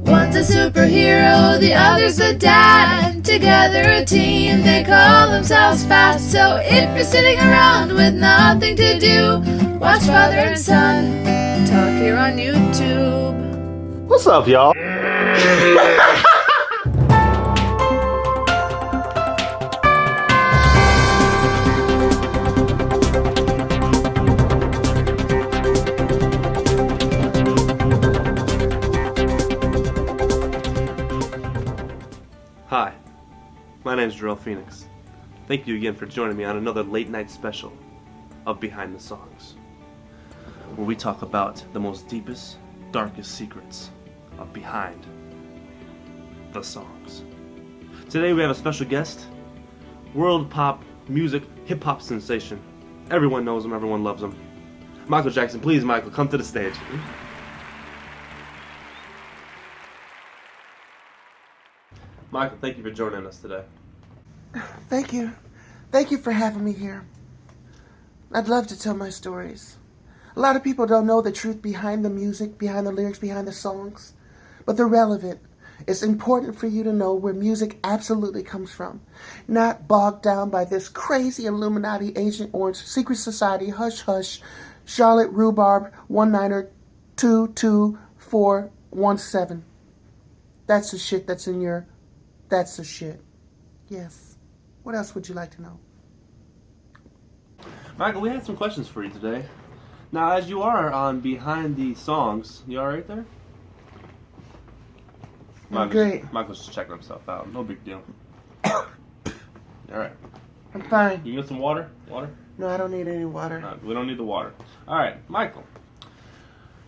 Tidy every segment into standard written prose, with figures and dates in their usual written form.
One's a superhero, the other's a dad. Together a team, they call themselves Fast. So if you're sitting around with nothing to do, watch Father and Son Talk here on YouTube. What's up, y'all? Hi, my name is Jarrell Phoenix. Thank you again for joining me on another late night special of Behind the Songs, where we talk about the most deepest, darkest secrets of behind the songs. Today we have a special guest, world pop music hip hop sensation. Everyone knows him, everyone loves him. Michael Jackson, please, Michael, come to the stage. Michael, thank you for joining us today. Thank you. Thank you for having me here. I'd love to tell my stories. A lot of people don't know the truth behind the music, behind the lyrics, behind the songs, but they're relevant. It's important for you to know where music absolutely comes from, not bogged down by this crazy Illuminati, Agent Orange, Secret Society, Hush Hush, Charlotte Rhubarb, 19er, 22417. That's the shit that's in your... That's the shit. Yes. What else would you like to know? Michael, we had some questions for you today. Now, as you are on Behind the Songs, you alright there? Great. Michael's just checking himself out. No big deal. Alright. I'm fine. You get some water? Water? No, I don't need any water. No, we don't need the water. Alright, Michael.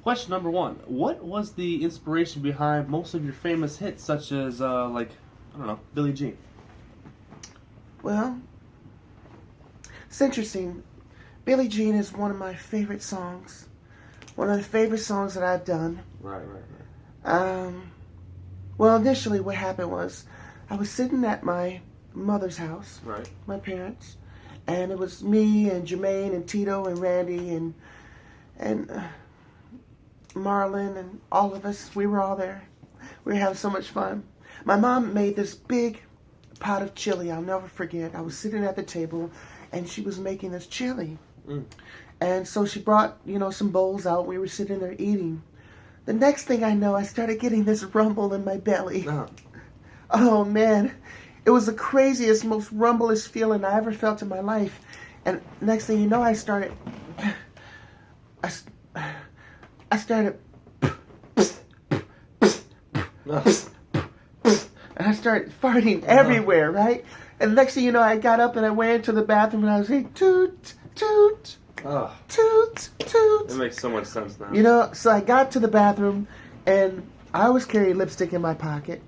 Question number one. What was the inspiration behind most of your famous hits, such as, I don't know, Billie Jean? Well, it's interesting. Billie Jean is one of my favorite songs. One of the favorite songs that I've done. Right. Well, initially what happened was I was sitting at my mother's house, Right. my parents, and it was me and Jermaine and Tito and Randy and Marlon and all of us. We were all there. We were having so much fun. My mom made this big pot of chili. I'll never forget. I was sitting at the table, and she was making this chili. And so she brought, some bowls out. We were sitting there eating. The next thing I know, I started getting this rumble in my belly. Uh-huh. Oh, man. It was the craziest, most rumblest feeling I ever felt in my life. And next thing you know, I started... And I started farting everywhere, right? And next thing you know, I got up and I went into the bathroom and I was like, toot, toot, toot, toot. It makes so much sense now. So I got to the bathroom and I always carry lipstick in my pocket.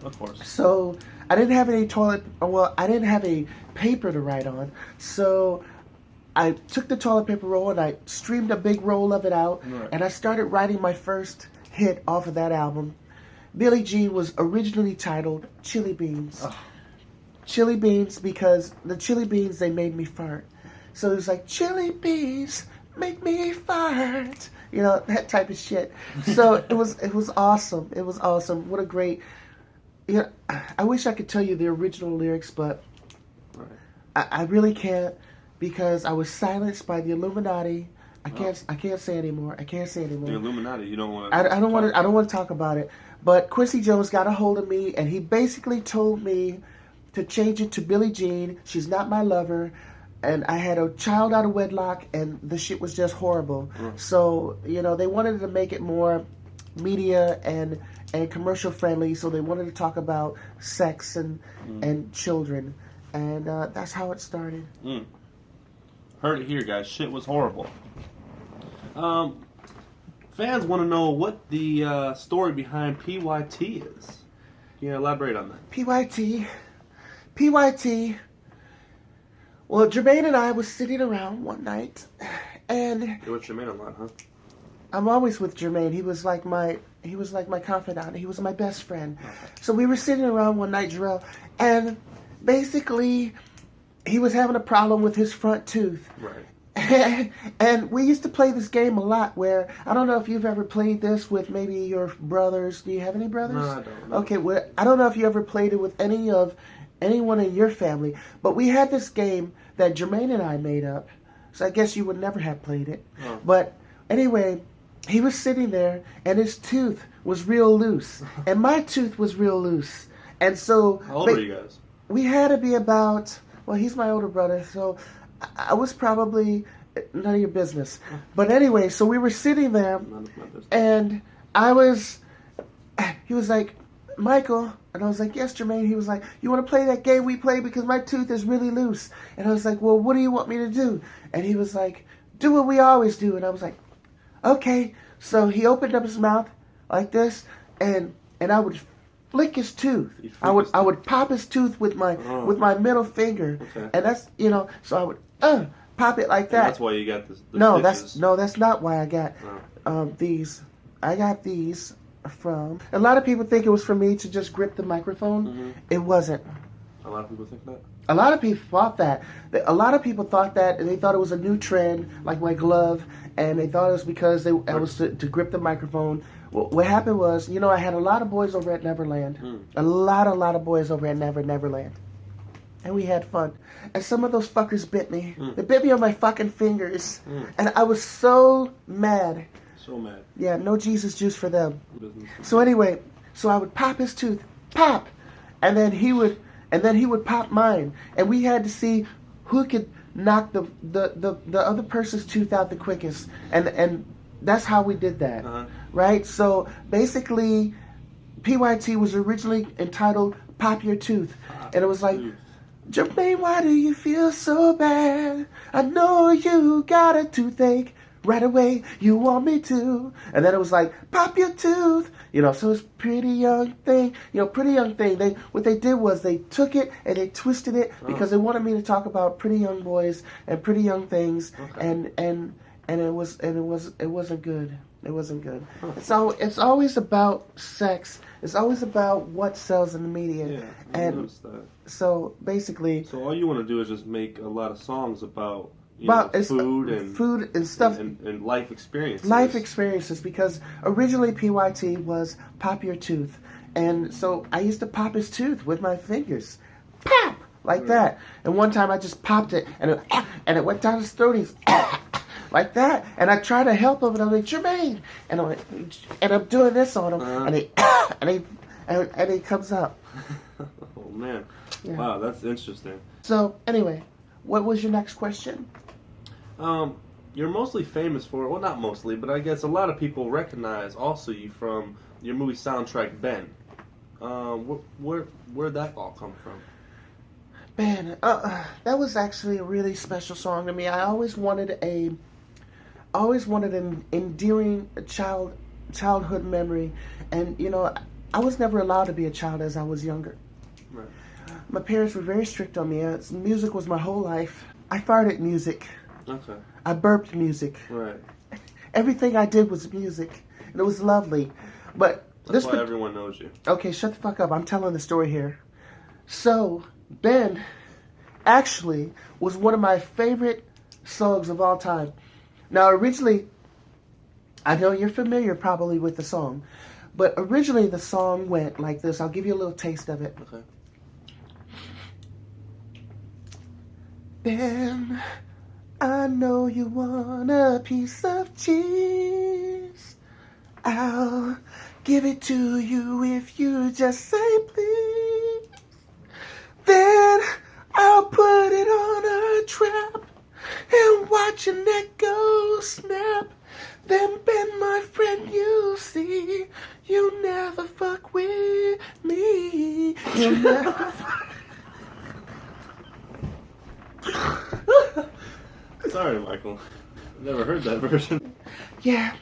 Of course. So I didn't have any I didn't have a paper to write on. So I took the toilet paper roll and I streamed a big roll of it out. Right. And I started writing my first hit off of that album. Billie Jean was originally titled Chili Beans. Oh. Chili Beans because the chili beans, they made me fart. So it was like, chili beans make me fart. That type of shit. So it was awesome. It was awesome. What a great... I wish I could tell you the original lyrics, but Right. I really can't because I was silenced by the Illuminati. I can't say anymore. I can't say anymore. The Illuminati, you don't want to... I don't want to talk about it. But Quincy Jones got a hold of me, and he basically told me to change it to Billie Jean. She's not my lover, and I had a child out of wedlock, and the shit was just horrible. So they wanted to make it more media and commercial friendly. So they wanted to talk about sex and children, and that's how it started. Heard it here, guys. Shit was horrible. Fans want to know what the story behind P.Y.T. is. Can you elaborate on that? P.Y.T. Well, Jermaine and I was sitting around one night, and You're with Jermaine a lot, huh? I'm always with Jermaine. He was like my confidant. He was my best friend. So we were sitting around one night, Jarrell, and basically he was having a problem with his front tooth. Right. And we used to play this game a lot where, I don't know if you've ever played this with maybe your brothers. Do you have any brothers? No, I don't. No. Okay, well, I don't know if you ever played it with anyone in your family, but we had this game that Jermaine and I made up. So I guess you would never have played it. Oh. But anyway, he was sitting there and his tooth was real loose. And my tooth was real loose. And so... How old are you guys? We had to be about... Well, he's my older brother, so I was probably... None of your business. But anyway, so we were sitting there, None of my business. and I was... He was like, Michael... And I was like, yes, Jermaine. He was like, you want to play that game we played because my tooth is really loose? And I was like, well, what do you want me to do? And he was like, do what we always do. And I was like, okay. So he opened up his mouth like this, and I would flick his tooth. I would pop his tooth with my middle finger, Okay. and that's So I would pop it like that. And that's why you got this. No, stitches. that's not why I got these. I got these from. A lot of people think it was for me to just grip the microphone. Mm-hmm. It wasn't. A lot of people think that. A lot of people thought that. A lot of people thought that, and they thought it was a new trend, like my glove, and they thought it was because I was to grip the microphone. Well, what happened was, I had a lot of boys over at Neverland. A lot of boys over at Neverland. And we had fun. And some of those fuckers bit me. They bit me on my fucking fingers. And I was so mad. So mad. Yeah, no Jesus juice for them. Business. So anyway, I would pop his tooth, pop, and then he would pop mine, and we had to see who could knock the other person's tooth out the quickest, and that's how we did that, right? So basically, P.Y.T was originally entitled "Pop Your Tooth," and it was like, Jermaine, why do you feel so bad? I know you got a toothache. Right away, you want me to. And then it was like, pop your tooth. So it's Pretty Young Thing. Pretty Young Thing. What they did was they took it and they twisted it because they wanted me to talk about pretty young boys and pretty young things. Okay. And it wasn't good. It wasn't good. So it's always about sex. It's always about what sells in the media. Yeah, I noticed that. So basically, so all you want to do is just make a lot of songs about food and stuff and life experiences. Life experiences, because originally P.Y.T was pop your tooth, and so I used to pop his tooth with my fingers, pop like that. And one time I just popped it, and it went down his throat. He's like that, and I tried to help him, and I'm like, Jermaine, and I'm doing this on him, and he comes up. Oh man, yeah. Wow, that's interesting. So anyway, what was your next question? You're mostly famous for, well, not mostly, but I guess a lot of people recognize also you from your movie soundtrack, Ben. Where'd that all come from? Ben, that was actually a really special song to me. I always wanted an endearing childhood memory, and I was never allowed to be a child as I was younger. Right. My parents were very strict on me. Music was my whole life. I farted music. Okay. I burped music. Right. Everything I did was music, and it was lovely. But that's why everyone knows you. Okay, shut the fuck up. I'm telling the story here. So, Ben actually was one of my favorite songs of all time. Now, originally, I know you're familiar probably with the song, but originally the song went like this. I'll give you a little taste of it. Okay. Ben, I know you want a piece of cheese. I'll give it to you if you just say please. Then I'll put it on a trap and watch your neck go snap. Then Ben, my friend, you see, you never fuck with me. You'll never fuck. Sorry, Michael. I've never heard that version. Yeah,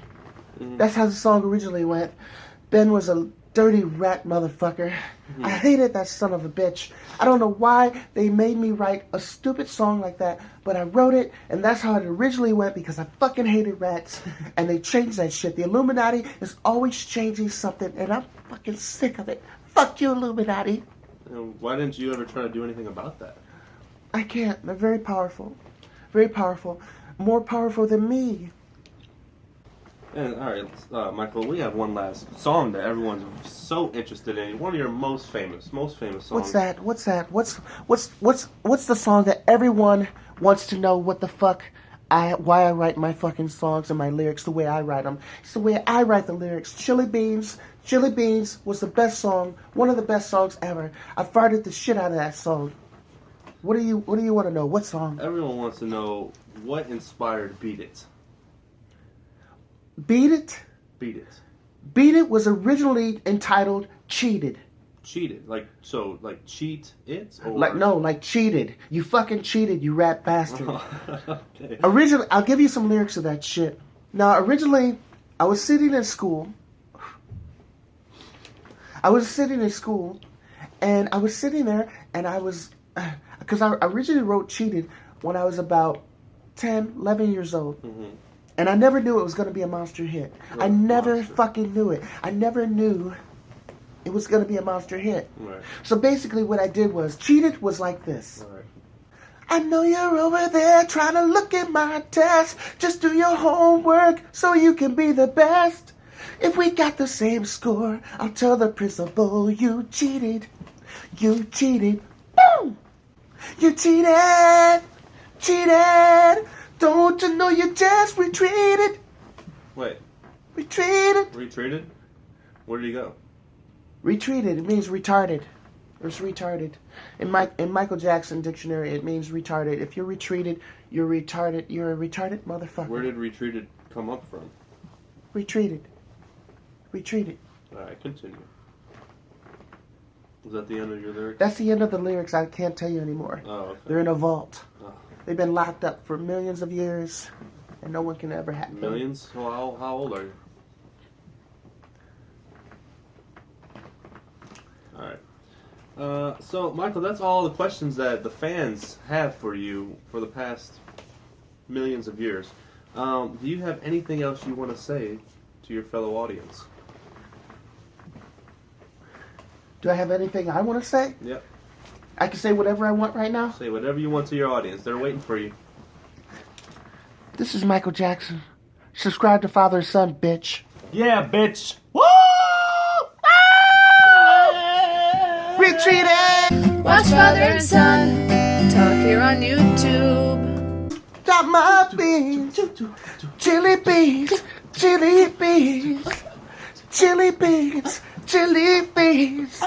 that's how the song originally went. Ben was a dirty rat motherfucker. I hated that son of a bitch. I don't know why they made me write a stupid song like that, but I wrote it, and that's how it originally went because I fucking hated rats, and they changed that shit. The Illuminati is always changing something, and I'm fucking sick of it. Fuck you, Illuminati. Why didn't you ever try to do anything about that? I can't. They're very powerful. Very powerful. more powerful than me. And all right, Michael, we have one last song that everyone's so interested in. One of your most famous songs. What's that? What's the song that everyone wants to know what the fuck why I write my fucking songs and my lyrics the way I write them? It's the way I write the lyrics. Chili Beans was the best song, one of the best songs ever. I farted the shit out of that song. What do you want to know? What song? Everyone wants to know what inspired Beat It. Beat It? Beat It. Beat It was originally entitled Cheated. Cheated, like cheat it, or like cheated. You fucking cheated, you rat bastard. Okay. Originally, I'll give you some lyrics of that shit. Now, originally, I was sitting in school. And I was sitting there, and I was, because I originally wrote Cheated when I was about 10, 11 years old. Mm-hmm. And I never knew it was going to be a monster hit. I never fucking knew it. I never knew it was going to be a monster hit. Right. So basically what I did was, Cheated was like this. Right. I know you're over there trying to look at my test. Just do your homework so you can be the best. If we got the same score, I'll tell the principal you cheated. You cheated. Boom! You cheated. Cheated. Don't you know you just retreated? Wait. Retreated. Retreated? Where did he go? Retreated. It means retarded. It's retarded. In Michael Jackson dictionary, it means retarded. If you're retreated, you're retarded. You're a retarded motherfucker. Where did retreated come up from? Retreated. Retreated. All right, continue. Was that the end of your lyrics? That's the end of the lyrics. I can't tell you anymore. Oh, okay. They're in a vault. Oh. They've been locked up for millions of years, and no one can ever have them. Millions? Well, how old are you? All right. So, Michael, that's all the questions that the fans have for you for the past millions of years. Do you have anything else you want to say to your fellow audience? Do I have anything I want to say? Yep. I can say whatever I want right now? Say whatever you want to your audience. They're waiting for you. This is Michael Jackson. Subscribe to Father and Son, bitch. Yeah, bitch. Woo! Retreated! Watch Father and Son Talk here on YouTube. Got my beans. Chili beans. Chili beans. Chili beans. Chili beans.